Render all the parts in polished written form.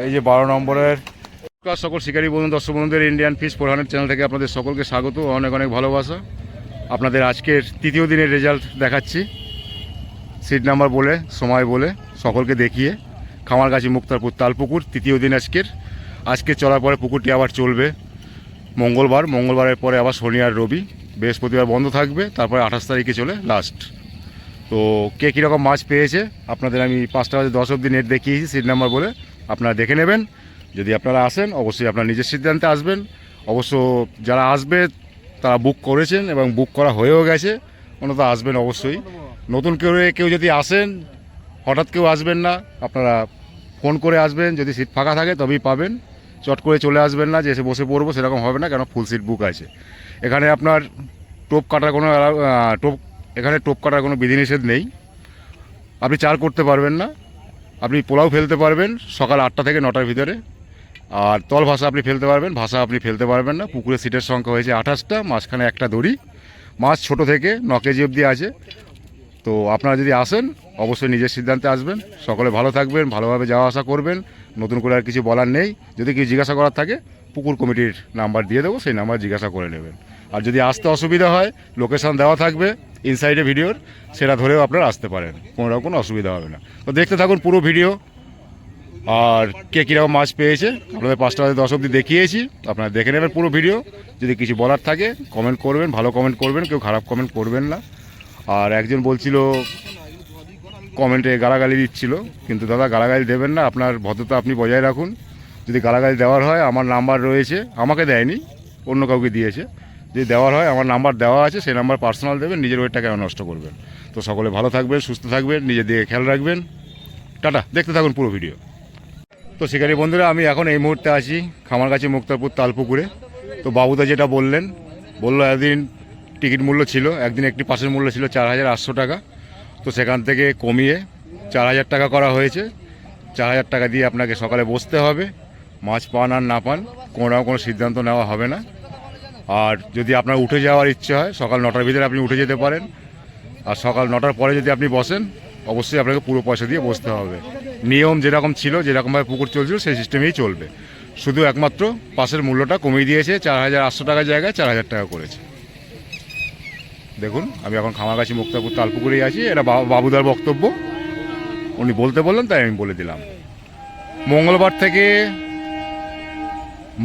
এই যে 12 নম্বরের সকল শিকারী বন্ধু দর্শক বন্ধুদের ইন্ডিয়ান ফিশ 400 চ্যানেল থেকে আপনাদের সকলকে স্বাগত, অনেক অনেক ভালোবাসা। আপনাদের আজকের তৃতীয় দিনের রেজাল্ট দেখাচ্ছি, সিট নাম্বার বলে সময় বলে সকলকে দেখিয়ে। খামারগাছি মুক্তারপুর তালপুকুর তৃতীয় দিন আজকে চলার পরে পুকুরটি আবার চলবে মঙ্গলবারের পরে আবার শনি আর রবি, বৃহস্পতিবার বন্ধ থাকবে, তারপরে 28 তারিখে চলে লাস্ট। তো কে কীরকম মাছ পেয়েছে আপনাদের আমি 5টা বাজে 10 অবধি নেট দেখিয়েছি সিট নাম্বার বলে, আপনারা দেখে নেবেন। যদি আপনারা আসেন অবশ্যই আপনার নিজের সিদ্ধান্তে আসবেন। অবশ্য যারা আসবে তারা বুক করেছেন এবং বুক করা হয়েও গেছে, অন্তত আসবেন অবশ্যই। নতুন কেউ যদি আসেন, হঠাৎ কেউ আসবেন না, আপনারা ফোন করে আসবেন, যদি সিট ফাঁকা থাকে তবেই পাবেন। চট করে চলে আসবেন না যে এসে বসে পড়বো, সেরকম হবে না, কেন ফুল সিট বুক আছে। এখানে আপনার টোপ কাটার কোনো বিধিনিষেধ নেই। আপনি চার করতে পারবেন না, আপনি পোলাও ফেলতে পারবেন সকাল 8টা থেকে 9টার ভিতরে, আর তল ভাষা আপনি ফেলতে পারবেন, ভাষা আপনি ফেলতে পারবেন না। পুকুরের সিটের সংখ্যা হয়েছে 28টা, মাঝখানে একটা দড়ি, মাছ ছোট থেকে 9 কেজি অবধি আছে। তো আপনারা যদি আসেন অবশ্যই নিজের সিদ্ধান্তে আসবেন। সকলে ভালো থাকবেন, ভালোভাবে যাওয়া আসা করবেন। নতুন করে আর কিছু বলার নেই। যদি কিছু জিজ্ঞাসা করার থাকে পুকুর কমিটির নাম্বার দিয়ে দেবো, সেই নাম্বার জিজ্ঞাসা করে নেবেন। আর যদি আসতে অসুবিধা হয়, লোকেশান দেওয়া থাকবে ইনসাইডে ভিডিওর, সেটা ধরেও আপনারা আসতে পারেন, কোনো অসুবিধা হবে না। তো দেখতে থাকুন পুরো ভিডিও। আর কে কীরকম মাছ পেয়েছে আপনাদের 5টা বাজে 10 অবধি দেখিয়েছি, আপনারা দেখে নেবেন পুরো ভিডিও। যদি কিছু বলার থাকে কমেন্ট করবেন, ভালো কমেন্ট করবেন, কেউ খারাপ কমেন্ট করবেন না। আর একজন বলছিল কমেন্টে গালাগালি দিচ্ছিল, কিন্তু দাদা গালাগালি দেবেন না, আপনার ভদ্রতা আপনি বজায় রাখুন। যদি গালাগালি দেওয়ার হয় আমার নাম্বার রয়েছে, আমাকে দেয়নি, অন্য কাউকে দিয়েছে। যদি দেওয়ার হয় আমার নাম্বার দেওয়া আছে, সেই নাম্বার পার্সোনাল দেবেন, নিজের ওয়েটটা কেন নষ্ট করবেন। তো সকলে ভালো থাকবেন, সুস্থ থাকবেন, নিজের দিকে খেয়াল রাখবেন। টাটা, দেখতে থাকুন পুরো ভিডিও। তো শিকারী বন্ধুরা, আমি এখন এই মুহূর্তে আছি খামারগাছি মুক্তারপুর তালপুকুরে। তো বাবুদা যেটা বললো একদিন টিকিট মূল্য ছিল, একদিন একটি পাসের মূল্য ছিল 4800 টাকা। তো সেখান থেকে কমিয়ে 4000 টাকা করা হয়েছে। 4000 টাকা দিয়ে আপনাকে সকালে বসতে হবে, মাছ পান আর না পান কোনো সিদ্ধান্ত নেওয়া হবে না। আর যদি আপনার উঠে যাওয়ার ইচ্ছে হয় সকাল 9টার ভিতরে আপনি উঠে যেতে পারেন, আর সকাল 9টার পরে যদি আপনি বসেন অবশ্যই আপনাকে পুরো পয়সা দিয়ে বসতে হবে। নিয়ম যেরকম ছিল, যেরকমভাবে পুকুর চলছিল সেই সিস্টেমেই চলবে। শুধু একমাত্র পাসের মূল্যটা কমিয়ে দিয়েছে, 4800 টাকার জায়গায় 4000 টাকা করেছে। দেখুন আমি এখন খামারগাছি মুক্তারপুর তালপুকুরেই আছি, এটা বাবুদার বক্তব্য, উনি বলতে বললেন তাই আমি বলে দিলাম।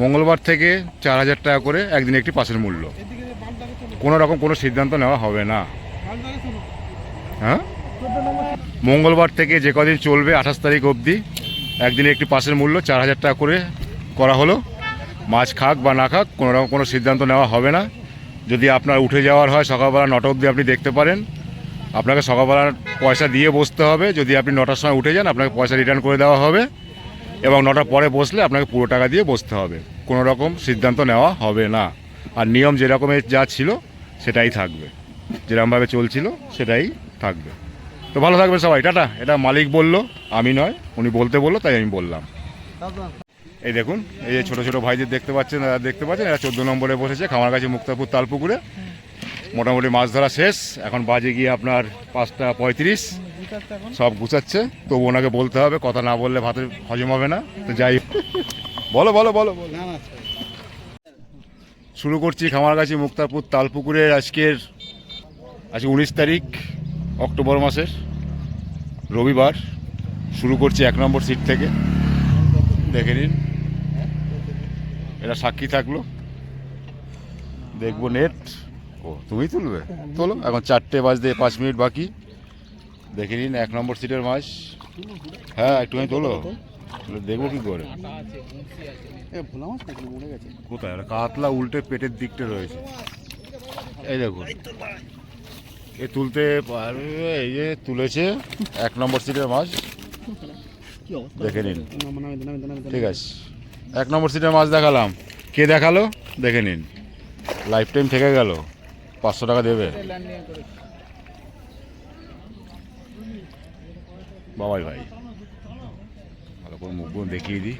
মঙ্গলবার থেকে 4000 টাকা করে একদিন একটি পাসের মূল্য। কোনো সিদ্ধান্ত নেওয়া হবে না। হ্যাঁ, মঙ্গলবার থেকে যে কদিন চলবে 28 তারিখ অবধি একদিনে একটি পাসের মূল্য 4000 টাকা করে করা হলো। মাছ খাক বা না খাক কোনো সিদ্ধান্ত নেওয়া হবে না। যদি আপনার উঠে যাওয়ার হয় সকালবেলা 9টা অবধি আপনি দেখতে পারেন, আপনাকে সকালবেলার পয়সা দিয়ে বসতে হবে। যদি আপনি 9টার সময় উঠে যান আপনাকে পয়সা রিটার্ন করে দেওয়া হবে, এবং 9টার পরে বসলে আপনাকে পুরো টাকা দিয়ে বসতে হবে। কোনো রকম সিদ্ধান্ত নেওয়া হবে না। আর নিয়ম যেরকমের যা ছিল সেটাই থাকবে, যেরকমভাবে চলছিল সেটাই থাকবে। তো ভালো থাকবেন সবাই, টাটা। এটা মালিক বলল, আমি নয়, উনি বলতে বললো তাই আমি বললাম। এই দেখুন, এই যে ছোটো ছোটো ভাইদের দেখতে পাচ্ছেন, এরা 14 নম্বরে বসেছে খামারগাছি মুক্তারপুর তালপুকুরে। মোটামুটি মাছ ধরা শেষ, এখন বাজে গিয়ে আপনার 5টা 35, সব গুছাচ্ছে। তবু ওনাকে বলতে হবে, কথা না বললে ভাতের হজম হবে না। তো যাই, বলো। শুরু করছি খামারগাছি মুক্তারপুর তালপুকুরের আজকে 19 তারিখ অক্টোবর মাসের রবিবার। শুরু করছি 1 নম্বর সিট থেকে, দেখে নিন। এটা সাক্ষী থাকলো, দেখবো নেট। ও তুমি তুলবে, তোলো। এখন 4টে বাজতে 5 মিনিট বাকি, দেখে নিন 1 নম্বর সিটের মাছ। হ্যাঁ একটুখানি তোলো, দেখবো কি করে। কোথায় কাতলা উল্টে পেটের দিকটা রয়েছে, এই দেখুন। এ তুলতে পারবে, এই যে তুলেছে 1 নম্বর সিটের মাছ, দেখে নিন। ঠিক আছে, 1 নম্বর সিটের মাছ দেখালাম। কে দেখালো দেখে নিন, লাইফ টাইম থেকে গেল, 500 টাকা দেবে। বাবাই ভাই, ভালো করে মুখ দেখিয়ে দিই।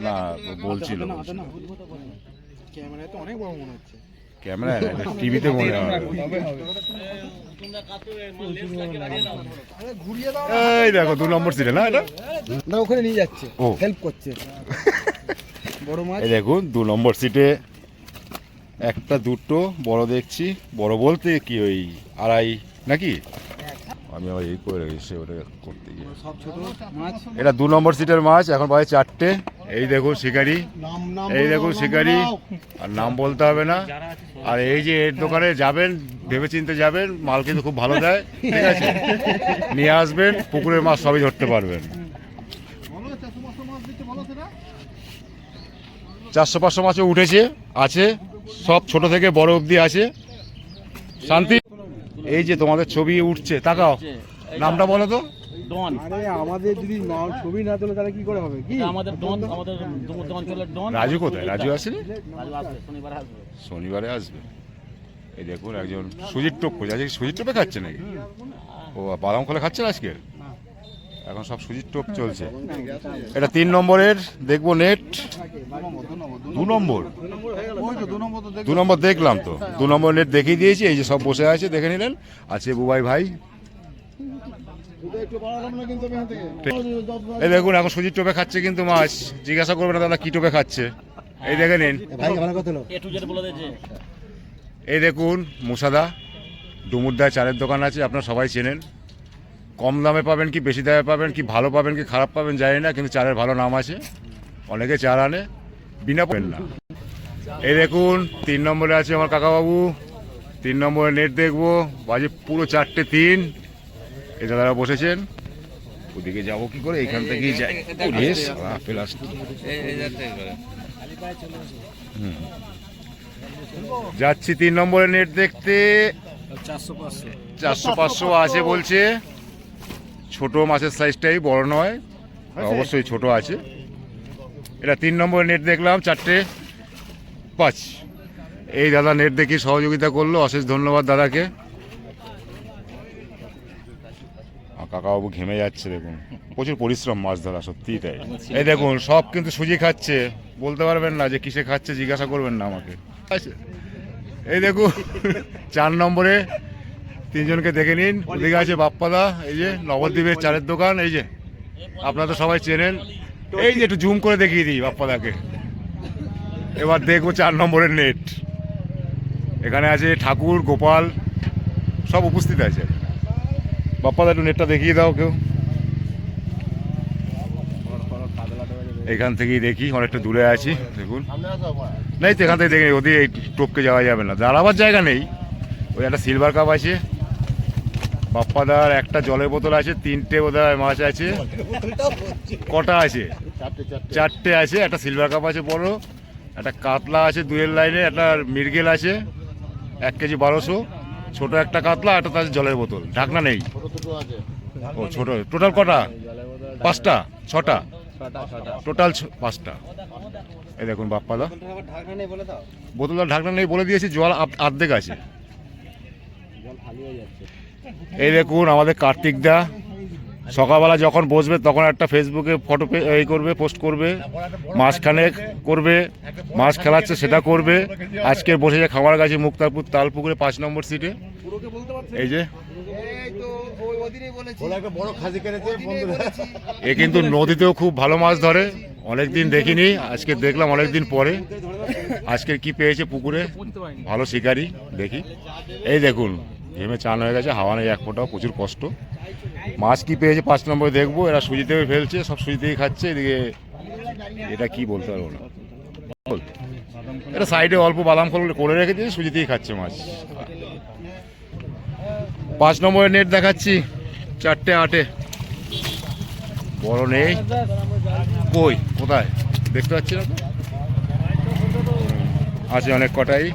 না বলছিল ক্যামেরায় তো অনেক বড় মনে হচ্ছে। ক্যামেরা টিভিতে মনে হয়। এই দেখো 2 নম্বর সিটে না এটা ওখানে নিয়ে যাচ্ছে, ও হেল্প করছে। বড় মাছ এই দেখুন 2 নম্বর সিটে একটা দুটো বড় দেখছি, বড় বলতে কি ওই আড়াই নাকি, আমি আবার এই করে রেখেছি ওটা করতে গিয়ে। সব ছোট মাছ। এটা 2 নম্বর সিটের মাছ, এখন বাজে 4টে। এই দেখুন শিকারি, এই দেখুন শিকারি, আর নাম বলতে হবে না। আর এই যে এর দোকানে যাবেন ভেবে চিন্তে যাবেন, মাল কিন্তু খুব ভালো দেয়, ঠিক আছে, নিয়ে আসবেন, পুকুরের মাছ সবই ধরতে পারবেন। 400-500 মাছও উঠেছে, আছে সব ছোট থেকে বড় অবধি আছে। শান্তি, এই যে তোমাদের ছবি উঠছে, তাকাও, নামটা বলো তো। ডন। আরে আমাদের যদি ছবি না তোলে তাহলে কি করে হবে? কি আমাদের ডন, আমাদের দোকান চলে ডন। রাজু কোথায়? রাজু আসেনি? রাজু আসবে, শনিবার আসবে। শনিবারে আসবে। এই দেখুন একজন সুজির টোপ করছে, আজকে সুজির টোপে খাচ্ছে নাকি? ও বাদাম খোলা খাচ্ছে না আজকে? এখন সব সুজির টোপ চলছে। এটা 3 নম্বরের দেখবো নেট। 2 নম্বর, 2 নম্বর দেখলাম তো, 2 নম্বর নেট দেখিয়ে দিয়েছি। এই যে সব বসে আছে, দেখে নিলেন, আছে বুবাই ভাই। এই দেখুন এখন সুজির টোপে খাচ্ছে কিন্তু মাছ, জিজ্ঞাসা করবে না দাদা কি টোপে খাচ্ছে, এই দেখে নিন। এ টু জেড বলে দিয়েছে। এই দেখুন মুসাদা, ডুমুরদায় চারের দোকান আছে, আপনারা সবাই চেনেন। কম দামে পাবেন কি বেশি দামে পাবেন কি ভালো পাবেন কি খারাপ পাবেন জানি না, কিন্তু চারের ভালো নাম আছে, অনেকে চার আনে, বিনা পাবেন না। এই দেখুন 3 নম্বরে আছে আমার কাকাবাবু, 3 নম্বরে নেট দেখবো, বাজে পুরো 4:03। এই দাদারা বসেছেন, ওদিকে যাবো কি করে, এইখান থেকেই যাই। যাচ্ছি 3 নম্বরে নেট দেখতে। 400-500 আছে বলছে, ছোট মাছের সাইজটাই, বড় নয়, অবশ্যই ছোট আছে। এটা 3 নম্বরে নেট দেখলাম, 4:05। এই দাদা নেট দেখি সহযোগিতা করলো, অশেষ ধন্যবাদ দাদাকে। কাকাবাবু ঘেমে যাচ্ছে, দেখুন প্রচুর পরিশ্রম মাছ ধরা, সত্যিই তাই। এই দেখুন সব কিন্তু সুজি খাচ্ছে, বলতে পারবেন না যে কিসে খাচ্ছে, জিজ্ঞাসা করবেন না আমাকে। এই দেখুন 4 নম্বরে 3 জনকে দেখে নিন। ওদিকে আছে বাপ্পাদা, এই যে নবদ্বীপের চারের দোকান, এই যে আপনারা তো সবাই চেনেন। এই যে একটু জুম করে দেখিয়ে দিই বাপ্পাদাকে। এবার দেখবো 4 নম্বরের নেট। এখানে আছে ঠাকুর, গোপাল, সব উপস্থিত আছে। বাপ্পাদা একটু নেটটা দেখিয়ে দাও কেউ। এখান থেকেই দেখি, অনেকটা দূরে আছি, দেখুন নেই তো, এখান থেকে দেখি, ওদিকে এই টোপকে যাওয়া যাবে না, দাঁড়াবার জায়গা নেই। ওই একটা সিলভার কাপ আছে, বাপ্পাদার একটা জলের বোতল আছে, 3টে বোধহয় মাছ আছে, কটা আছে? 4টে আছে, একটা সিলভার কাপ আছে বড়, একটা কাতলা আছে 2-এর লাইনে, একটা মৃগেল আছে 1 কেজি 1200, ছোট একটা কাতলা, একটা তার জলের বোতল, ঢাকনা নেই। ও ছোট, টোটাল কটা? 5টা 6টা, টোটাল 5টা। এই দেখুন বাপ্পাদা, বোতলটা ঢাকনা নেই বলে দিয়েছি, জল অর্ধেক আছে। এই দেখুন আমাদের কার্তিক দা, সকালবেলা যখন বসবে তখন একটা ফেসবুকে ফটো এই করবে, পোস্ট করবে, মাছখানে করবে, মাছ খেলাচ্ছে সেটা করবে। আজকে বসেছে খামার গাছে মুক্তারপুর তালপুকুরে 5 নম্বর সিটে। এই যে এ কিন্তু নদীতেও খুব ভালো মাছ ধরে, অনেকদিন দেখিনি, আজকে দেখলাম অনেকদিন পরে। আজকে কি পেয়েছে পুকুরে, ভালো শিকারি, দেখি। এই দেখুন ঘেমে চান হয়ে গেছে, হাওয়া নেই এক ফোঁটাও, প্রচুর কষ্ট। মাছ কি পেয়েছে 5 নম্বরে দেখবো। এরা সুজিতেও ফেলছে, সব সুজিতেই খাচ্ছে। এদিকে এটা কি বলতে পারবো না, এটা সাইডে অল্প বাদাম খোল করে রেখে দিয়েছে, সুজিতেই খাচ্ছে মাছ। 5 নম্বরের নেট দেখাচ্ছি, 4:08। বড় নেই, কই কোথায় দেখতে পাচ্ছি না তো, আছে অনেক কটাই।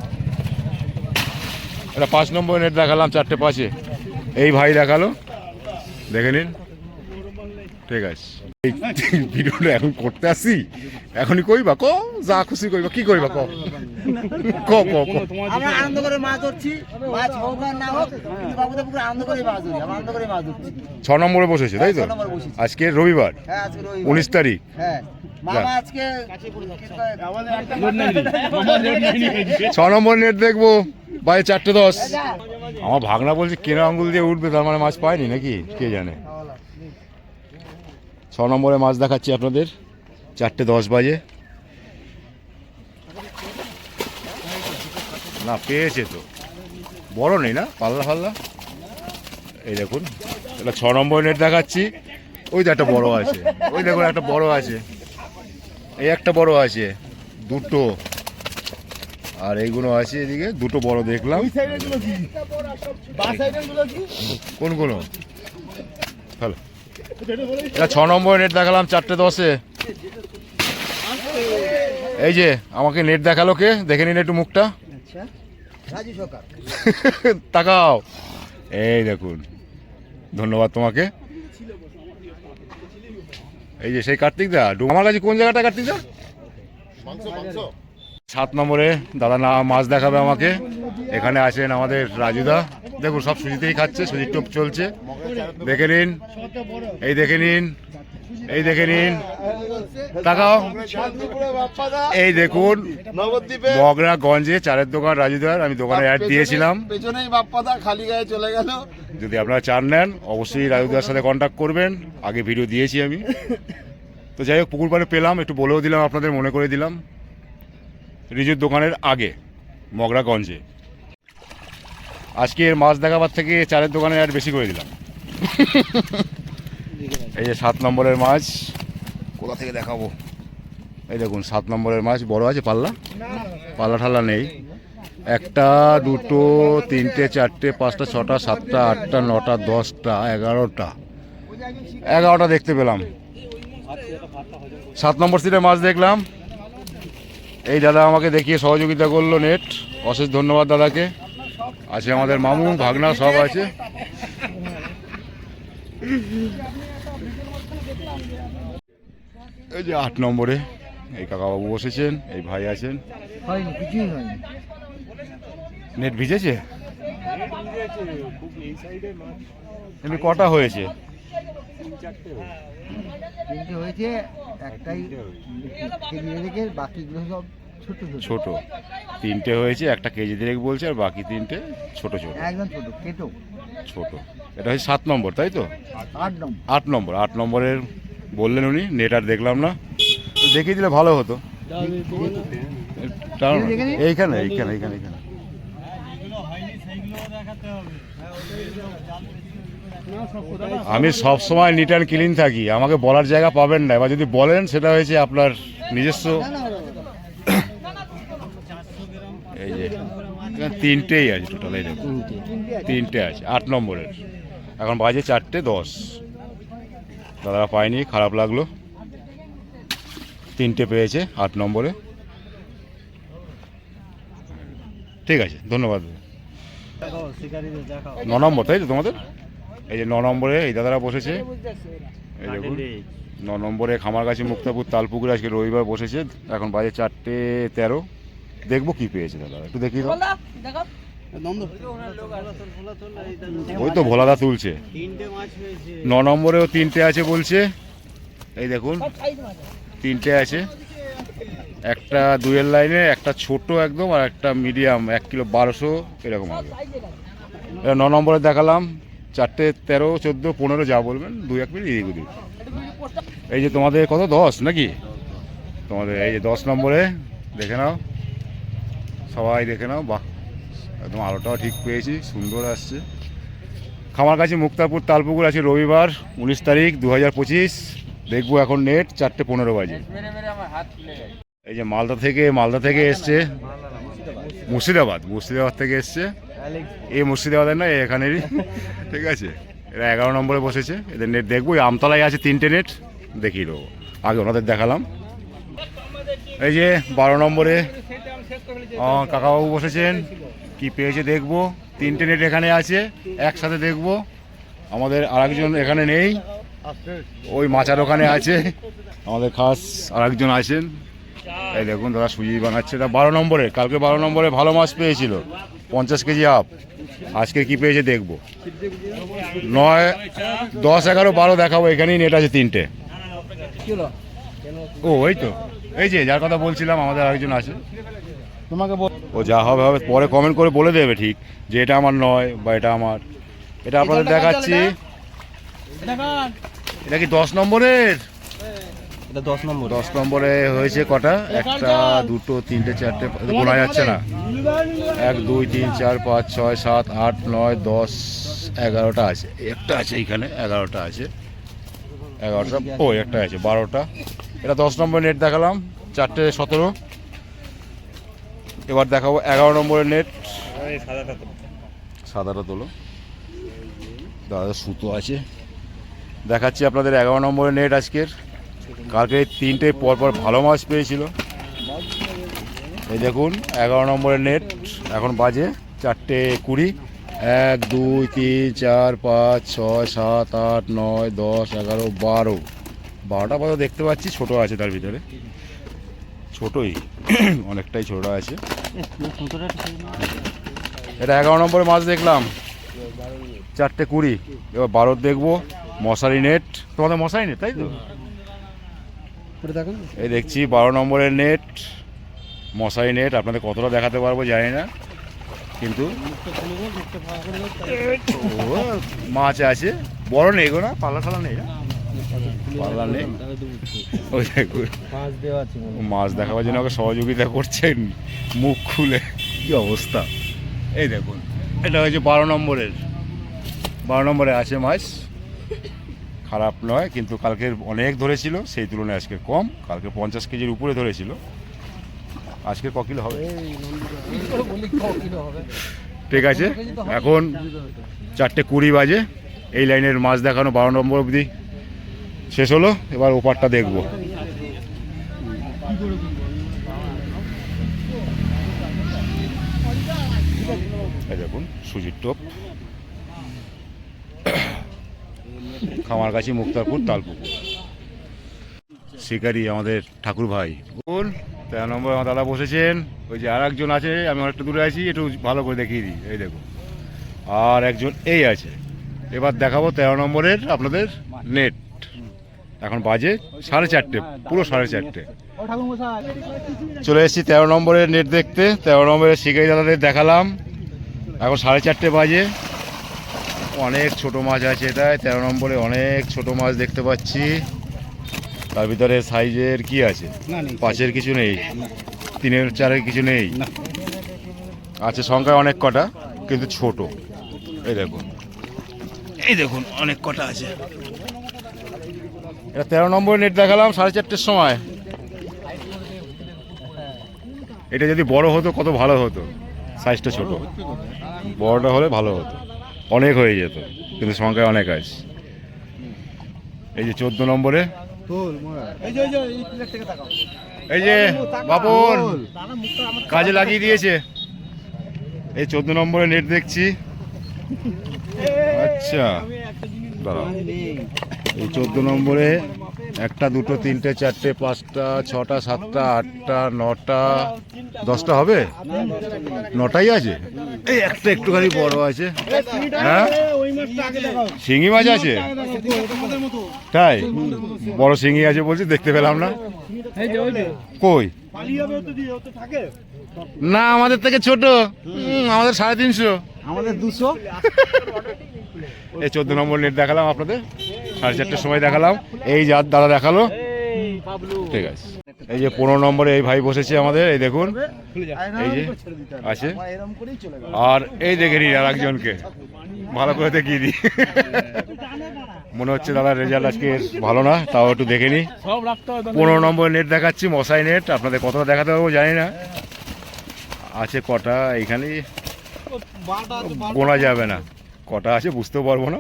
এটা 5 নম্বরের নেট দেখালাম, 4:05। এই ভাই দেখালো, দেখে নিন, ঠিক আছে। এই ভিডিওটা এখন করতে আসি, এখনই কইবা ক, যা খুশি কইবা, কি কইবা ক, ক ক ক। আমরা আনন্দ করে মাছ ধরছি, মাছ হোক আর না হোক, কিন্তু বাবুদের পুকুরে আনন্দ করে মাছ ধরি, আমরা আনন্দ করে মাছ ধরছি। 6 নম্বরে বসেছে তাই তো? 6 নম্বরে বসেছি। আজকে রবিবার, হ্যাঁ আজকে রবিবার, 19 তারিখ। হ্যাঁ মামা আজকে 6 নম্বর নেট দেখবো ভাই 4:10। আমার ভাগনা বলছে কেনা আঙ্গুল দিয়ে উঠবে, তার মানে মাছ পায়নি নাকি কে জানে। 6 নম্বরে মাছ দেখাচ্ছি আপনাদের, 4:10 বাজে। না পেয়েছে তো, বড় নেই না পাল্লা ফাল্লা। এই দেখুন এটা 6 নম্বর নেট দেখাচ্ছি। ওই তো একটা বড় আছে, ওই দেখুন একটা বড় আছে, এই একটা বড় আছে, দুটো, আর এইগুলো আছে এদিকে দুটো বড় দেখলাম। কোনগুলো? হ্যালো, এটা 6 নম্বর নেট দেখালাম 4:10-এ। এই যে আমাকে নেট দেখালো কে, দেখে নিন একটু মুখটা। আচ্ছা, রাজু সরকার। তাকাও, এই দেখুন, ধন্যবাদ তোমাকে। এই যে সেই কার্তিক দা, আমার কাছে কোন জায়গাটা কার্তিক দা? 7 নম্বরে দাদা না মাছ দেখাবে আমাকে। এখানে আছেন আমাদের রাজুদা, দেখুন সব সুজিতেই খাচ্ছে, সুজির টোপ চলছে, দেখে নিন, এই দেখে নিন, এই দেখে নিন, তাকাও, এই দেখুন মগরাগঞ্জে চারের দোকান রাজুদার, আমি দোকানে অ্যাড দিয়েছিলাম, পেছনেই বাপ্পাদা খালি গায়ে চলে গেল। যদি আপনারা চান নেন অবশ্যই রাজুদার সাথে কন্ট্যাক্ট করবেন, আগে ভিডিও দিয়েছি আমি। তো যাই হোক, পুকুর পাড়ে পেলাম, একটু বলেও দিলাম আপনাদের, মনে করে দিলাম, রিজুর দোকানের আগে মগরাগঞ্জে। আজকে এর মাছ দেখাবার থেকে চারের দোকানে অ্যাড বেশি করে দিলাম। এই যে 7 নম্বরের মাছ, কোথা থেকে দেখাবো, এই দেখুন 7 নম্বরের মাছ, বড় আছে পাল্লা, পাল্লা ঠাল্লা নেই। 1, 2, 3, 4, 5, 6, 7, 8, 9, 10, 11টা দেখতে পেলাম। 7 নম্বর সিটে মাছ দেখলাম। এই দাদা আমাকে দেখিয়ে সহযোগিতা করলো নেট, অশেষ ধন্যবাদ দাদাকে। আছে আমাদের মামু ভাগনা সব আছে। এই যে 8 নম্বরে এই কাকাবাবু বসেছেন, এই ভাই আছেন। হয়নি, কিছুই হয়নি। নেট ভিজেছে? এমনি কটা হয়েছে? 3টে হয়েছে, একটাই কেজি রেখে, বাকিগুলো সব ছোট ছোট। ছোট 3টে হয়েছে, একটা কেজি দেড়েক বলছে, আর বাকি 3টে ছোট ছোট, একদম ছোট, কেটো। ছোট। এটা হচ্ছে 7 নম্বর তাই তো? 8 নম্বর। 8 নম্বর, 8 নম্বরের বললেন উনি, নেট আর দেখলাম না, তো দেখিয়ে দিলে ভালো হতো। কারণ এইখানে এইখানে এইখানে এইখানে আমি সব সময় নিট অ্যান্ড ক্লিন থাকি, আমাকে বলার জায়গা পাবেন না। এবার যদি বলেন সেটা হয়েছে আপনার নিজস্ব। এই যে 3টেই আছে টোটাল, এই দেখুন 3টে আছে 8 নম্বরের। এখন বাজে 4:10। দাদারা পায়নি, খারাপ লাগলো। 3টে পেয়েছে 8 নম্বরে। ঠিক আছে, ধন্যবাদ। 9 নম্বর তাই তো তোমাদের? এই যে 9 নম্বরে এই দাদারা বসেছে, এই দেখুন 9 নম্বরে খামারগাছি, মুক্তাপুর, তালপুকুরে আজকে রবিবার বসেছে। এখন বাজে 4:13। দেখবো কি পেয়েছে দাদা, একটু দেখি তো। ওই তো ভোলাদা তুলছে। 9 নম্বরেও 3টে আছে বলছে, এই দেখুন 3টে আছে, একটা 2-এর লাইনে, একটা ছোট একদম, আর একটা মিডিয়াম 1 কিলো 1200 এরকম হবে। 9 নম্বরে দেখালাম, 4:13, 14, 15 যা বলবেন, 2-1 মিনিট এদিক ওদিক। এই যে তোমাদের কত 10 নাকি? তোমাদের এই যে 10 নম্বরে দেখে নাও, সবাই দেখে নাও। বাহ, একদম আলোটাও ঠিক পেয়েছি, সুন্দর আসছে। খামারগাছি, মুক্তাপুর, তালপুকুর আছে রবিবার 19 তারিখ 2025। দেখবো এখন নেট 4:15 বাজে। এই যে মালদা থেকে এসছে, মুর্শিদাবাদ থেকে এসছে। এই মুর্শিদাবাদের না, এখানেরই, ঠিক আছে। এরা 11 নম্বরে বসেছে, এদের নেট দেখবো। এই আমতলায় আছে 3টে নেট, দেখিয়ে দেবো, আগে ওনাদের দেখালাম। এই যে 12 নম্বরে কাকাবাবু বসেছেন, কি পেয়েছে দেখবো। 3টে নেট এখানে আছে, একসাথে দেখবো। আমাদের আরেকজন এখানে নেই, ওই মাচার ওখানে আছে, আমাদের খাস আরেকজন আছেন। এই দেখুন দাদা সুজি বানাচ্ছে, এটা 12 নম্বরে। কালকে 12 নম্বরে ভালো মাছ পেয়েছিল, 50 কেজি আপ। আজকে কি পেয়েছে দেখবো। 9, 10, 11, 12 দেখাবো। এখানেই নেট আছে 3টে। ও ওই তো, এই যে যার কথা বলছিলাম আমাদের আরেকজন আছে, ও যা হবে হবে, পরে কমেন্ট করে বলে দেবে ঠিক যে এটা আমার নয় বা এটা আমার। এটা আপনাদের দেখাচ্ছি, এটা কি 10 নম্বরের? এটা 10 নম্বর। 10 নম্বরে হয়েছে কটা? একটা, দুটো, তিনটে, চারটে, গোনা যাচ্ছে না। 1 2 3 4 5 6 7 8 9 10 11টা আছে, একটা আছে এইখানে, 11টা আছে, 11টা, ও একটা আছে, 12টা। এটা 10 নম্বর নেট দেখালাম, 4টে 17। এবার দেখাবো 11 নম্বরের নেট। সাদাটা তোলো দাদা, সুতো আছে। দেখাচ্ছি আপনাদের 11 নম্বরের নেট আজকের। কালকে 3টে পরপর ভালো মাছ পেয়েছিল। এই দেখুন 11 নম্বরের নেট, এখন বাজে 4টে 20। 1 2 3 4 5 6 7 8 9 10 11 12। 12টা পর্যন্ত দেখতে পাচ্ছি, ছোট আছে তার ভিতরে, ছোটই অনেকটাই ছোট আছে। এটা 11 নম্বরের মাছ দেখলাম, 4টে 20। এবার 12 দেখবো। মশারি নেট, তোমাদের মশারি নেট তাই তো? এই দেখছি 12 নম্বরের নেট, মশারি নেট। আপনাদের কতটা দেখাতে পারবো জানি না, কিন্তু ও মাছ আছে, বড় নেই গো, না পাল্লা টাল্লা নেই, পাল্লা নেই। ওই দেখুন মাছ দেখাবার জন্য ওকে সহযোগিতা করছেন, মুখ খুলে, কি অবস্থা। এই দেখুন এটা হচ্ছে 12 নম্বরের, 12 নম্বরে আছে মাছ, খারাপ নয়, কিন্তু কালকের অনেক ধরেছিল, সেই তুলনায় আজকে কম। কালকে 50 কেজির উপরে ধরেছিল, আজকে ক কিলো হবে ঠিক আছে। এখন 4টে 20 বাজে, এই লাইনের মাছ দেখানো 12 নম্বর অবধি শেষ হলো। এবার ওপারটা দেখবো। এই দেখুন সুজির টোপ, খামারগাছি, মুক্তারপুর, তালপুকুর। শিকারি আমাদের ঠাকুর ভাই। 13 নম্বর আমার দাদা বসেছেন। ওই যে আর একজন আছে, আমি অনেকটা দূরে আছি, একটু ভালো করে দেখিয়ে দিই। এই দেখুন আর একজন এই আছে। এবার দেখাবো 13 নম্বরের আপনাদের নেট। এখন বাজে 4:30, পুরো 4:30। চলে এসেছি 13 নম্বরের নেট দেখতে। 13 নম্বরের শিকারি দাদাদের দেখালাম, এখন 4:30 বাজে। অনেক ছোট মাছ আছে এটায়, 13 নম্বরে অনেক ছোট মাছ দেখতে পাচ্ছি। তার ভিতরে সাইজের কি আছে, 5-এর কিছু নেই, 3-এর 4-এর কিছু নেই, আছে সংখ্যায় অনেক কটা, কিন্তু ছোট। এই দেখুন, এই দেখুন অনেক কটা আছে। এটা 13 নম্বর নেট দেখালাম 4:30 সময়। এটা যদি বড় হতো কত ভালো হতো, সাইজটা ছোট, বড়টা হলে ভালো হতো, অনেক হয়ে যেত, কিন্তু সংখ্যায় অনেক আছে। এই যে 14 নম্বরে, এই যে বাপন কাজে লাগিয়ে দিয়েছে। এই 14 নম্বরে নেট দেখছি। আচ্ছা দাঁড়া, এই 14 নম্বরে 1টা 2টো 3টে 4টে 5টা 6টা 7টা 8টা 9টা 10টা হবে, 9টাই আছে। এই একটা একটুখানি বড় আছে, হ্যাঁ শিঙি মাছ আছে তাই? বড় শিঙি আছে বলছি, দেখতে পেলাম না। কই না, আমাদের থেকে ছোট, আমাদের 350, আমাদের 200। এই 14 নম্বর নেট দেখালাম আপনাদের, 4:30 সময় দেখালাম। এই যা দাদা দেখালো, ঠিক আছে। এই যে 15 নম্বরে এই ভাই বসেছে আমাদের, এই দেখুন, এই যে আছে। আর এই দেখে নিন আর একজনকে, ভালো করে দেখিয়ে দিই। মনে হচ্ছে দাদার রেজাল্ট আজকে ভালো না, তাও একটু দেখে নিই। 15 নম্বর নেট দেখাচ্ছি, মশাই নেট। আপনাদের কতটা দেখাতে পারবো জানি না, আছে কটা এইখানে গোনা যাবে না, কটা আছে বুঝতেও পারবো না।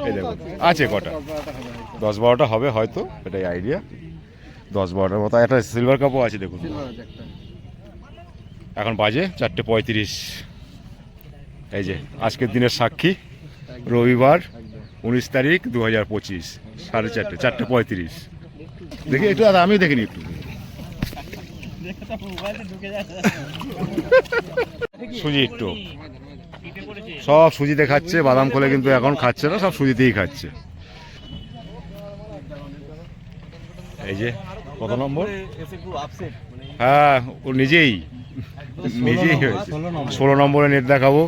এই দেখুন আছে কটা, 10-12টা হবে হয়তো, এটাই আইডিয়া। 10-12টার মতো। একটা সিলভার কাপও আছে দেখুন। এখন বাজে 4:35। এই যে আজকের দিনের সাক্ষী, রবিবার 19 তারিখ 2025, 4:30, 4:35। দেখি একটু, আর আমি দেখিনি একটু। সুজির টোপ, সব সুজিতে খাচ্ছে, বাদাম খোলে কিন্তু এখন খাচ্ছে না, সব সুজিতেই খাচ্ছে। এই যে কত নম্বর? এসে খুব আপসেট হ্যাঁ, ও নিজেই হয়েছে। 16 নম্বরে নেট দেখাবো,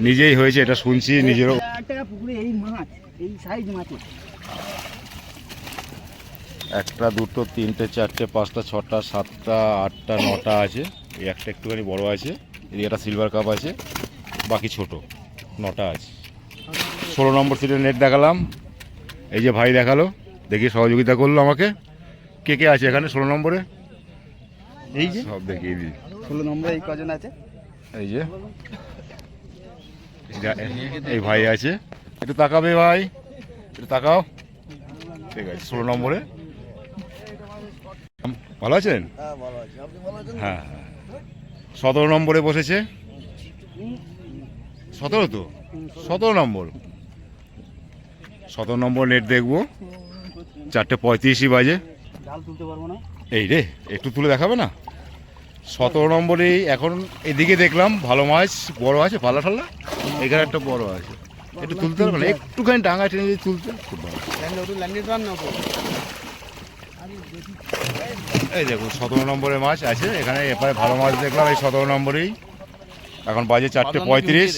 নিজেই হয়েছে, এটা শুনছি নিজেরও। টাকা পুকুরে এই মাছ, এই সাইজ মাছের। একটা, দুটো, তিনটে, চারটে, পাঁচটা, ছটা, সাতটা, আটটা, নটা আছে। এই একটা একটুখানি বড় আছে, এই একটা সিলভার কাপ আছে, বাকি ছোট, 9টা আছে। 16 নম্বর সিটে নেট দেখালাম, এই যে ভাই দেখালো, দেখি সহযোগিতা করলো আমাকে। কে কে আছে এখানে 16 নম্বরে? এই যে সব দেখিয়ে দিই। 16 নম্বরে এই কজন আছে? এই যে এই ভাই আছে, একটু তাকাবে ভাই, একটু তাকাও। ঠিক আছে, 16 নম্বরে। ভালো আছেন? হ্যাঁ ভালো আছে, আপনি ভালো আছেন? হ্যাঁ, 17 নম্বরে বসেছে। 17 তো, 17 নম্বর। 17 নম্বর নেট দেখবো, 4:35 বাজে। জাল তুলতে পারবো না। এই রে, একটু তুলে দেখাবে না? 17 নম্বরেই এখন এদিকে দেখলাম ভালো মাছ, বড় আছে, পাল্লা ঠাল্লা। এখানে একটা বড় আছে, একটু তুলতে পারবে না? একটুখানি ডাঙা টেনে দিয়ে তুলতে খুব ভালো। এই দেখুন 17 নম্বরের মাছ আছে এখানে, এপারে ভালো মাছ দেখলাম এই 17 নম্বরেই। এখন বাজে 4:35।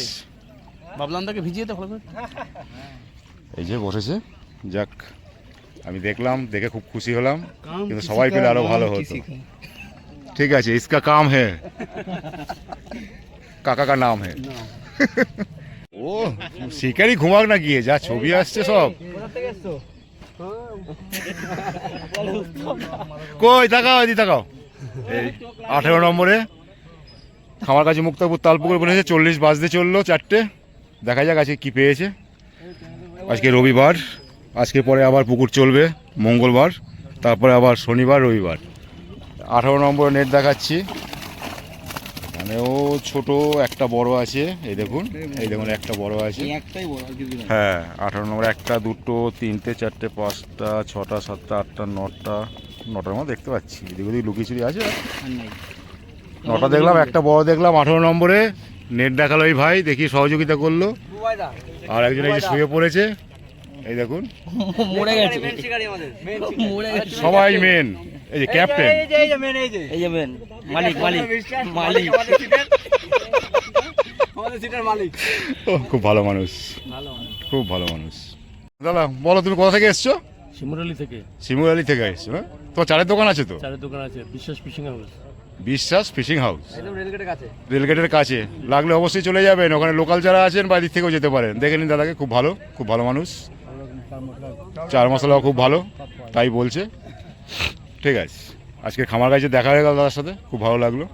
বাবলান তাকে ভিজিয়ে তো ভালো করে। এই যে বসেছে, যাক আমি দেখলাম, দেখে খুব খুশি হলাম, কিন্তু সবাই পেলে আরো ভালো হতো। ঠিক আছে, ইসকা কাম হে, কাকা কা নাম হে। ও শিকারি ঘুমাক না গিয়ে, যা ছবি আসছে সব। কই তাকাও, এদিকে তাকাও। এই 18 নম্বরে খামার কাছে মুক্তাপুর তালপুকুর বলেছে, 40 বাজতে চললো 4টে। দেখা যাক আজকে কি পেয়েছে। আজকে রবিবার, আজকে পরে আবার পুকুর চলবে মঙ্গলবার, তারপরে আবার শনিবার, রবিবার। 18 নম্বরে নেট দেখাচ্ছি, এখানেও ছোট একটা বড় আছে। এই দেখুন, এই দেখুন একটা বড় আছে। একটাই বড় আর কিছু না। হ্যাঁ, 18 নম্বর, একটা, দুটো, তিনটে, চারটে, পাঁচটা, ছটা, সাতটা, আটটা, নটার মধ্যে দেখতে পাচ্ছি। এদিক ওদিক লুকিয়ে আছে। আর নেই। 9টা দেখলাম, একটা বড় দেখলাম। 18 নম্বরে নেট দেখালো এই ভাই, দেখি সহযোগিতা করলো। আর একজন এই যে শুয়ে পড়েছে, এই দেখুন মরে গেছে। মরে গেছে। সবাই মেন, এই যে ক্যাপ্টেন। এই যে মেন মালিক মালিক মালিক। আমাদের সিটার মালিক। ও, খুব ভালো মানুষ, খুব ভালো মানুষ। দাদা বলো, তুমি কোথা থেকে এসছো? শিমুরালি থেকে। শিমুরালি থেকে এসছো? হ্যাঁ, তোমার চারের দোকান আছে তো? চারের দোকান আছে, বিশ্বাস ফিশিং হাউস। বিশ্বাস ফিশিং হাউস, একদম রেলগেটের কাছে। রেলগেটের কাছে। লাগলে অবশ্যই চলে যাবেন, ওখানে লোকাল যারা আছেন বা এদিক থেকেও যেতে পারেন। দেখে নিন দাদাকে, খুব ভালো, খুব ভালো মানুষ। চার মশলাও খুব ভালো, তাই বলছে। ঠিক আছে, আজকে খামার কাছে দেখা হয়ে গেল দাদার সাথে, খুব ভালো লাগলো।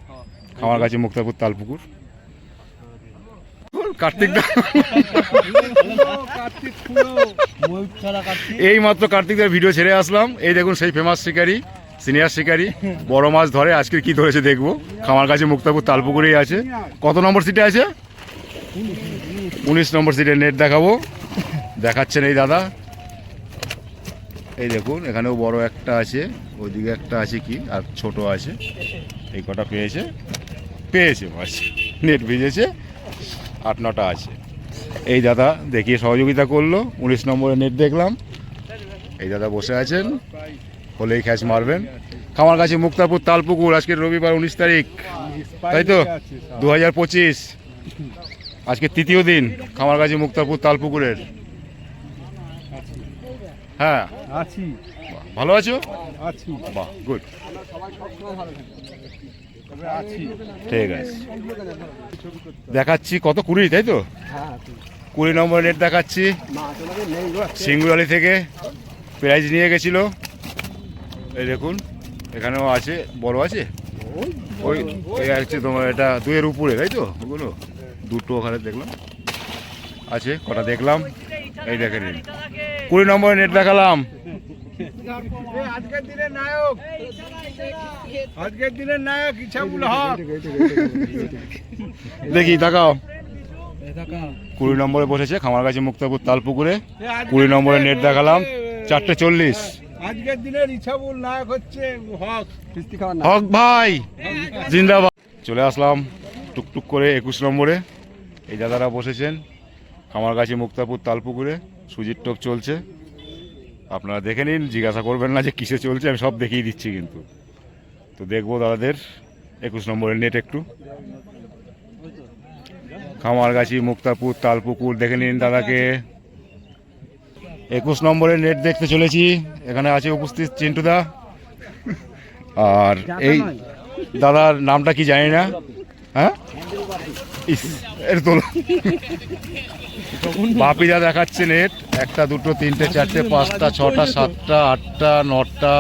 খামার কাছে মুক্তাপুর তালপুকুর। কার্তিক দা, এই মাত্র কার্তিকদার ভিডিও ছেড়ে আসলাম। এই দেখুন সেই ফেমাস শিকারি, সিনিয়র শিকারি, বড় মাছ ধরে। আজকে কি ধরেছে দেখবো। খামার কাছে মুক্তাপুর তালপুকুরেই আছে। কত নম্বর সিটে আছে? 19 নম্বর সিটে নেট দেখাবো, দেখাচ্ছেন এই দাদা। এই দেখুন এখানেও বড় একটা আছে, ওইদিকে একটা আছে, কি আর ছোট আছে। এই কটা পেয়েছে মাছ, নেট ভিজেছে। 8-9টা আছে। এই দাদা দেখিয়ে সহযোগিতা করলো। 19 নম্বরে নেট দেখলাম, এই দাদা বসে আছেন, হলেই খ্যাচ মারবেন। খামার কাছে মুক্তাপুর তালপুকুর, আজকে রবিবার 19 তারিখ, তাই তো 2025। আজকে তৃতীয় দিন খামার কাছে মুক্তাপুর তালপুকুরের। হ্যাঁ আছি, ভালো আছো? আছি, বাহ, গুড, আছি। ঠিক আছে। দেখাচ্ছি কত, 20, তাই তো? 20 নম্বর নেট দেখাচ্ছি, সিঙ্গুরালি থেকে প্রাইজ নিয়ে গেছিল। এই দেখুন এখানেও আছে, বড় আছে। ওই আছে তোমার, এটা 2-এর উপরে, তাই তো? ওগুলো দুটো ওখানে দেখলাম আছে, কটা দেখলাম। এই দেখে নিন, 20 নম্বরে নেট দেখালাম। আজকের দিনের নায়ক, আজকের দিনের নায়ক ইচ্ছাবুল হক। দেখি তাকাও, 20 নম্বরে বসেছে খামার কাছে মুক্তাপুর তালপুকুরে। 20 নম্বরে নেট দেখালাম, 4:40। আজকের দিনের ইচ্ছাবুল নায়ক হচ্ছে হক। হক ভাই জিন্দাবাদ। চলে আসলাম টুকটুক করে 21 নম্বরে। এই দাদারা বসেছেন খামার কাছে মুক্তাপুর তালপুকুরে, সুজির টোপ চলছে। আপনারা দেখে নিন, জিজ্ঞাসা করবেন না যে কিসে চলছে, আমি সব দেখিয়ে দিচ্ছি কিন্তু। তো দেখবো দাদাদের 21 নম্বরের নেট একটু। খামারগাছি, মুক্তাপুর, তালপুকুর দেখে নিন দাদাকে। 21 নম্বরের নেট দেখতে চলেছি। এখানে আছে উপস্থিত চিন্টুদা। আর এই দাদার নামটা কি জানি না। হ্যাঁ, ইস, এর তোলো। বাপিদা দেখাচ্ছে নেট 1টা 2টো 3টে 4টে 5টা 6টা 7টা 8টা 9টা,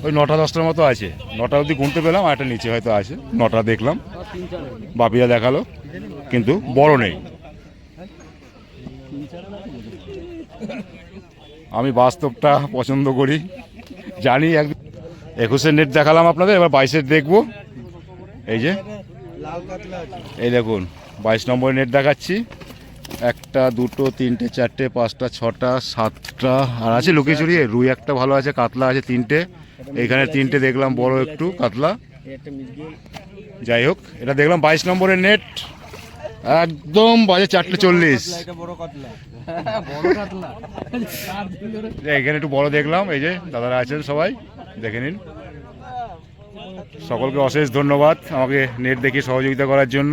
ওই 9টা 10টার মতো আছে। 9টা অবধি গুনতে পেলাম, আর একটা নিচে হয়তো আছে। 9টা দেখলাম, বাপিদা দেখালো, কিন্তু বড় নেই। আমি বাস্তবটা পছন্দ করি, জানি। 21-এর নেট দেখালাম আপনাদের, এবার 22-এর দেখবো। এই যে এই দেখুন 22 নম্বরের নেট দেখাচ্ছি। 1টা 2টো 3টে 4টে 5টা 6টা 7টা, আর আছে লুকিয়ে রুই একটা ভালো আছে, কাতলা আছে 3টে। এইখানে 3টে দেখলাম বড় একটু কাতলা। যাই হোক, এটা দেখলাম 22 নম্বরের নেট। একদম বাজে 4:40। এখানে একটু বড় দেখলাম। এই যে দাদারা আছেন সবাই, দেখে নিন। সকলকে অশেষ ধন্যবাদ আমাকে নেট দেখে সহযোগিতা করার জন্য।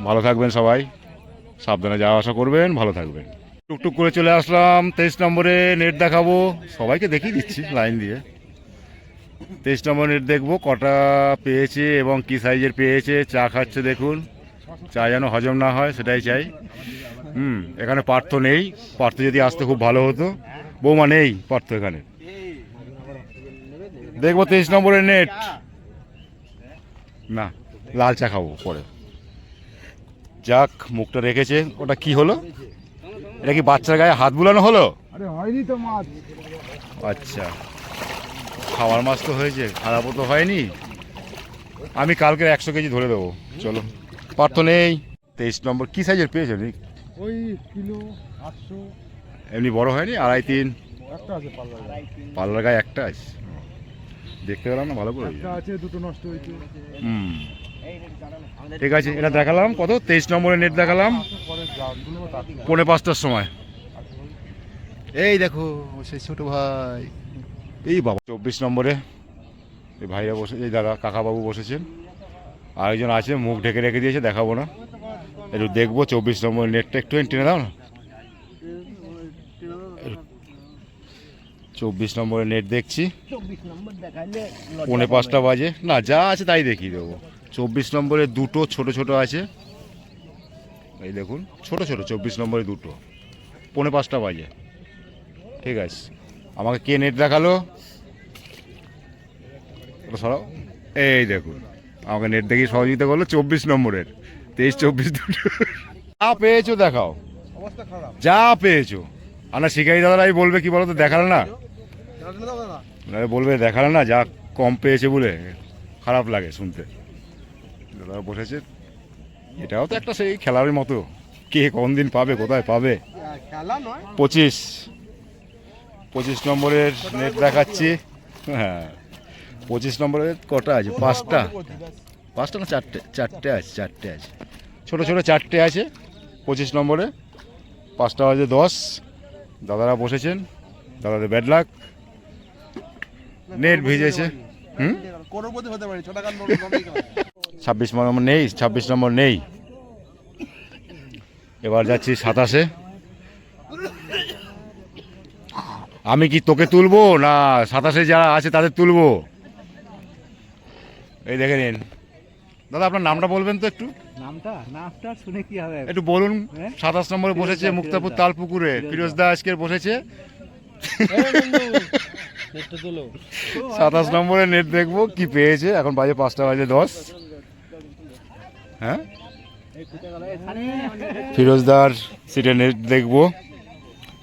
ভালো থাকবেন সবাই, সাবধানে যাওয়া আসা করবেন, ভালো থাকবেন। টুকটুক করে চলে আসলাম 23 নম্বরে নেট দেখাবো। সবাইকে দেখিয়ে দিচ্ছি লাইন দিয়ে। 23 নম্বর নেট দেখবো কটা পেয়েছে এবং কি সাইজের পেয়েছে। চা খাচ্ছে দেখুন, চা যেন হজম না হয় সেটাই চাই। এখানে পার্থ নেই, পার্থ যদি আসতে খুব ভালো হতো। বৌমা নেই পার্থ এখানে। দেখবো 23 নম্বরের নেট। না, লাল চা খাবো পরে। যাক, মুখটা রেখেছে। ওটা কি হলো? এটা কি বাচ্চার গায়ে হাত বুলানো হলো? আরে হয়নি তো মাছ। আচ্ছা, খাওয়ার মাছ তো হয়েছে, খারাপও তো হয়নি। আমি কালকে 100 কেজি ধরে দেবো। চলো, পার্থ নেই। 23 নম্বর কি সাইজের পেয়েছো? ওই কিলো 800। এমনি বড় হয়নি? 2.5 3 একটা আছে পাল্লা, পাল্লার গায়ে একটা আছে। দেখতে পেলাম না ভালো করে। একটা আছে, দুটো নষ্ট হয়েছে। ঠিক আছে, এটা দেখালাম কত? 23 নম্বরের নেট দেখালাম পরে 4:45টার সময়। এই দেখো সেই ছোট ভাই, এই বাবা 24 নম্বরে এই ভাইরা বসে, এই দাদা কাকাবাবু বসেছেন। আরেকজন আছে, মুখ ঢেকে রেখে দিয়েছে, দেখাবো না। একটু দেখবো 24 নম্বরের নেটটা, একটু টেনে দাও না। 24 নম্বরের নেট দেখছি। 4:45 বাজে। না, যা আছে তাই দেখিয়ে দেবো। 24 নম্বরে দুটো ছোট ছোট আছে, এই দেখুন ছোট ছোট। 24 নম্বরে দুটো, 4:45 বাজে। ঠিক আছে, আমাকে কে নেট দেখালো? সরাও। এই দেখুন, আমাকে নেট দেখে সহযোগিতা করলো 24 নম্বরের। 23 24 দুটো। যা পেয়েছো দেখাও, অবস্থা খারাপ। যা পেয়েছো। আর না, শিকারি দাদারাই বলবে কি বলো তো, দেখালে না, বলবে দেখালে না, যা কম পেয়েছে বলে। খারাপ লাগে শুনতে। দাদা বসেছে, এটাও তো একটা সেই খেলার মতো। কে কোন দিন পাবে, কোথায় পাবে। খেলা নয়। 25 নম্বরের নেট দেখাচ্ছি। হ্যাঁ, 25 নম্বরের কটা আছে? 5টা না 4টে? 4টে আছে, 4টে আছে, ছোটো ছোটো 4টে আছে 25 নম্বরে। 5টা বাজে 10। দাদারা বসেছেন, দাদাদের ব্যাড লাক। নেট ভিজেছে। 26 নম্বর নেই, 26 নম্বর নেই। এবার যাচ্ছি 27-এ। আমি কি তোকে তুলবো না 27-এ যারা আছে তাদের তুলবো? এই দেখে নিন দাদা, আপনার নামটা বলবেন তো একটু? নামটা শুনে কি হবে? একটু বলুন। 27 নম্বরে বসেছে মুক্তাপুর তালপুকুরে ফিরোজ দা আজকে বসেছে। 27 নম্বরে নেট দেখবো কি পেয়েছে। এখন বাজে 5টা বাজে 10। হ্যাঁ, ফিরোজদার সিটে নেট দেখবো।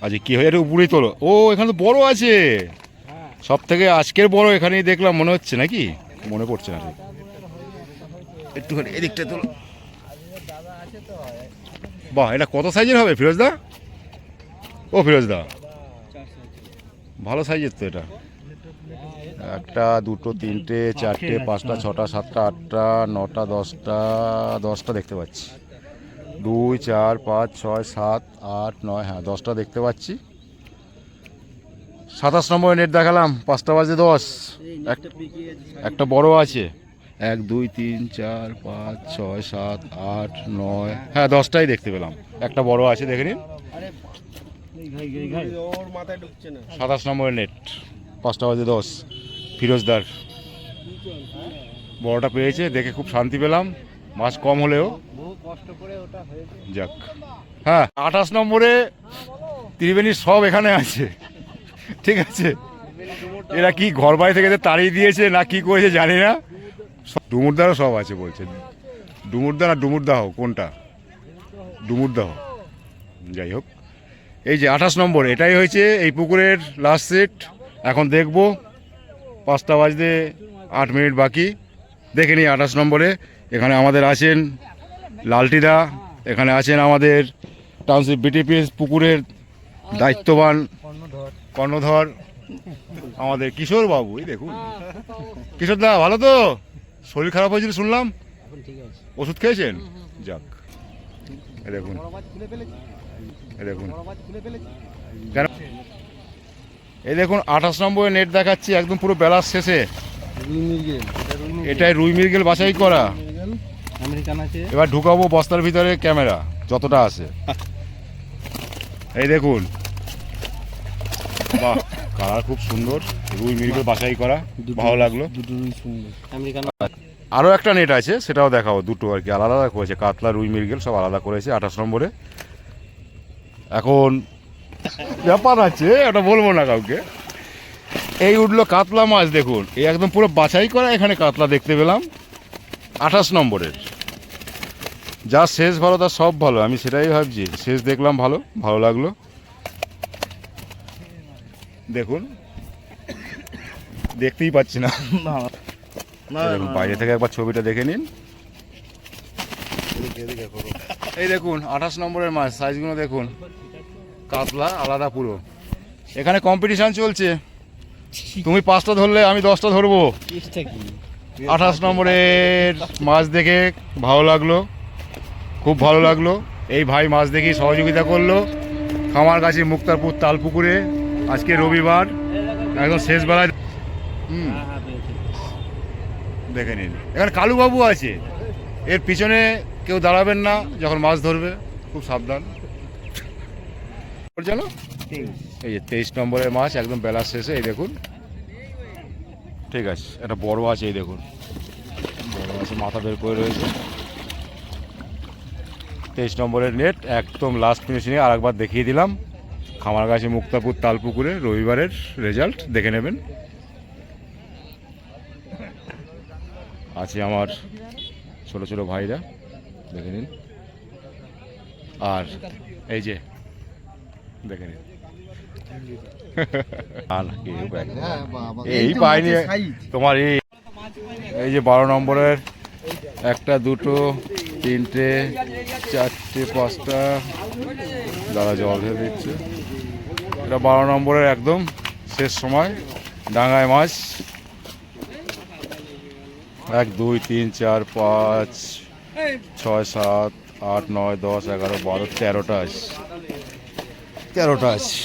আচ্ছা, কি হয়? এটা উপরেই তোলো। ও, এখানে তো বড় আছে, সব থেকে আজকের বড় এখানেই দেখলাম মনে হচ্ছে, নাকি মনে পড়ছে না। একটুখানি এদিকটা তোলো। বাহ, এটা কত সাইজের হবে ফিরোজদা? ও ফিরোজদা, ভালো সাইজের তো এটা। 1টা 2টো 3টে 4টে 5টা 6টা 7টা 8টা 9টা 10টা 10টা দেখতে পাচ্ছি। 2 4 5 6 7 8 9, হ্যাঁ 10টা দেখতে পাচ্ছি। 27 নম্বরে নেট দেখালাম, 5টা বাজে 10। একটা বড় আছে, 1 2 3 4 5 6 7 8 9, হ্যাঁ 10টাই দেখতে পেলাম। একটা বড় আছে, দেখে নিন। ওর মাথায় ঢুকছে না। 27 নম্বরের নেট, 5টা বাজে 10, ফিরোজদার। বড়টা পেয়েছে, দেখে খুব শান্তি পেলাম। মাছ কম হলেও যাক। হ্যাঁ 28 নম্বরে ত্রিবেণীর সব এখানে আছে, ঠিক আছে। এরা কি ঘর বাড়ি থেকে এদের তাড়িয়ে দিয়েছে না কি করেছে জানি না। ডুমুরদারও সব আছে বলছে। ডুমুরদা না ডুমুরদাহ, কোনটা? ডুমুরদাহ, যাই হোক। এই যে 28 নম্বর, এটাই হয়েছে এই পুকুরের লাস্ট সেট। এখন দেখব, 5টা বাজতে 8 মিনিট বাকি। দেখে নিই 28 নম্বরে। এখানে আমাদের আছেন লালটিদা, এখানে আছেন আমাদের টাউনশিপ বিটিপিএস পুকুরের দায়িত্ববান কর্ণধর আমাদের কিশোর বাবু। এই দেখুন কিশোর দা, ভালো তো? শরীর খারাপ হয়েছিল শুনলাম, ওষুধ খেয়েছেন? যাক, এই দেখুন, এই দেখুন কেন, এই দেখুন 28 নম্বরে নেট দেখাচ্ছি, একদম পুরো বেলার শেষে। এটাই রুই মৃগেল বাছাই করা। এবার ঢুকাবো বস্তার ভিতরে ক্যামেরা যতটা আছে। এই দেখুন, বাহ, কালার খুব সুন্দর, রুই মৃগেল বাছাই করা, ভালো লাগলো। আরও একটা নেট আছে, সেটাও দেখাবো। দুটো আর কি আলাদা আলাদা করেছে, কাতলা রুই মৃগেল সব আলাদা করেছে 28 নম্বরে। এখন ব্যাপার আছে, ওটা বলবো না কাউকে। এই উঠলো কাতলা মাছ, দেখুন এই একদম পুরো বাছাই করা। এখানে কাতলা দেখতে পেলাম 28 নম্বরের। যা শেষ ভালো তার সব ভালো, আমি সেটাই ভাবছি। শেষ দেখলাম, ভালো ভালো লাগলো। দেখুন, দেখতেই পাচ্ছি না, দেখুন বাইরে থেকে একবার ছবিটা দেখে নিন। এই দেখুন 28 নম্বরের মাছ, সাইজগুলো দেখুন, কাতলা আলাদা পুরো। এখানে কম্পিটিশন চলছে, তুমি 5টা ধরলে আমি 10টা ধরবো। 28 নম্বরের মাছ দেখে ভালো লাগলো, খুব ভালো লাগলো। এই ভাই মাছ দেখে সহযোগিতা করলো খামারগাছি মুক্তারপুর তালপুকুরে। আজকে রবিবার, একদম শেষ বেলায়। দেখে নিন, এখানে কালুবাবু আছে, এর পিছনে কেউ দাঁড়াবেন না যখন মাছ ধরবে, খুব সাবধান জানো। এই যে 23 নম্বরের মাছ, একদম বেলার শেষে। এই দেখুন, ঠিক আছে, একটা বড় আছে, এই দেখুন বড় আছে, মাথা বের করে রয়েছে। 23 নম্বরের নেট, একদম লাস্ট ফিনিশিংয়ে আরেকবার দেখিয়ে দিলাম। খামারগাছি মুক্তাপুর তালপুকুরে রবিবারের রেজাল্ট দেখে নেবেন। আছে আমার ছোট ছোট ভাইরা, দেখে নিন। আর এই যে দেখে নিন, এই পাইনি তোমার। এই যে 12 নম্বরের, 1টা 2টো 3টে 4টে 5টা, দাদা জল ধরে দিচ্ছে। এটা 12 নম্বরের একদম শেষ সময়, ডাঙায় মাছ। 1 2 3 4 5 6 7 8 9 10 11 12 13টা আছে, 13টা আছে।